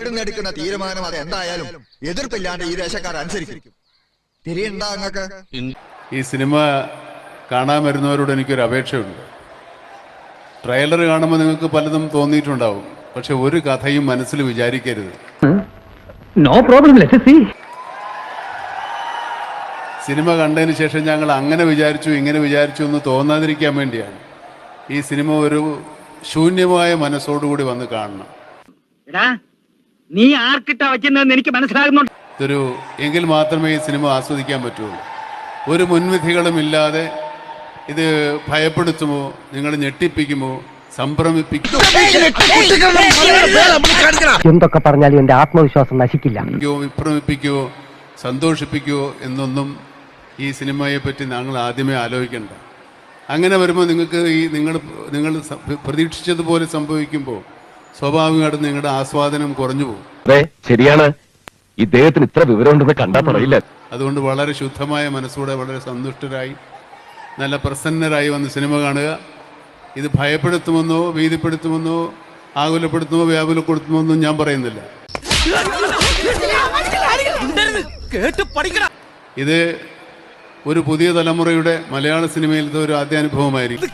ഇവിടുന്ന് എടുക്കുന്ന തീരുമാനം അത് എന്തായാലും എതിർപ്പില്ലാണ്ട് ഈ ദേശക്കാർ അനുസരിക്കും. തിരിയുണ്ടാ അങ്ങക്ക്? ഈ സിനിമ കാണാൻ വരുന്നവരോട് എനിക്കൊരു അപേക്ഷയുണ്ട്. ട്രെയിലർ കാണുമ്പോൾ നിങ്ങൾക്ക് പലതും തോന്നിയിട്ടുണ്ടാവും, പക്ഷെ ഒരു കഥയും മനസ്സിൽ വിചാരിക്കരുത്. No problem. സിനിമ കണ്ടതിന് ശേഷം ഞങ്ങൾ അങ്ങനെ വിചാരിച്ചു ഇങ്ങനെ വിചാരിച്ചു എന്ന് തോന്നാതിരിക്കാൻ വേണ്ടിയാണ് ഈ സിനിമ ഒരു ശൂന്യമായ മനസ്സോടുകൂടി വന്ന് കാണണം. നീ ആർക്കിട്ടാ വെച്ചെന്ന് എനിക്ക് മനസ്സിലാകുന്നുണ്ട്. ഇതൊരു എങ്കിൽ മാത്രമേ ഈ സിനിമ ആസ്വദിക്കാൻ പറ്റുള്ളൂ. ഒരു മുൻവിധികളും ഇല്ലാതെ ഇത് ഭയപ്പെടുത്തുമോ, നിങ്ങൾ ഞെട്ടിപ്പിക്കുമോ, സംഭ്രമിപ്പിക്കുമോ, എന്തൊക്കെ പറഞ്ഞാലും എന്റെ ആത്മവിശ്വാസം നശിക്കില്ല. വിഭ്രമിപ്പിക്കുവോ, സന്തോഷിപ്പിക്കുവോ എന്നൊന്നും ഈ സിനിമയെ പറ്റി ഞങ്ങൾ ആദ്യമേ ആലോചിക്കേണ്ട. അങ്ങനെ വരുമ്പോൾ നിങ്ങൾക്ക് ഈ നിങ്ങൾ പ്രതീക്ഷിച്ചതുപോലെ സംഭവിക്കുമ്പോൾ സ്വാഭാവികമായിട്ടും നിങ്ങളുടെ ആസ്വാദനം കുറഞ്ഞു പോകും. ശരിയാണ്, ഇദ്ദേഹത്തിന് ഇത്ര വിവരമുണ്ടെന്ന് കണ്ടാ പറയില്ല. അതുകൊണ്ട് വളരെ ശുദ്ധമായ മനസ്സോടെ വളരെ സന്തുഷ്ടരായി നല്ല പ്രസന്നരായി വന്ന് സിനിമ കാണുക. ഇത് ഭയപ്പെടുത്തുമെന്നോ ഭീതിപ്പെടുത്തുമെന്നോ ആകുലപ്പെടുത്തുമോ വ്യാകുലപ്പെടുത്തുമോ ഞാൻ പറയുന്നില്ല. ഇത് ഒരു പുതിയ തലമുറയുടെ മലയാള സിനിമയിലത്തെ ഒരു ആദ്യാനുഭവമായിരിക്കും.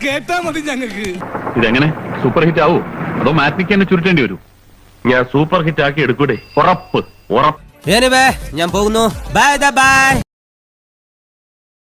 ഇതെങ്ങനെ സൂപ്പർ ഹിറ്റ് ആവോ അതോ മാറ്റിക്ക് തന്നെ ചുരുട്ടേണ്ടി വരും? ഞാൻ സൂപ്പർ ഹിറ്റ് ആക്കി എടുക്കൂടെ? ഉറപ്പ്. ഞാൻ പോകുന്നു. Bye bye.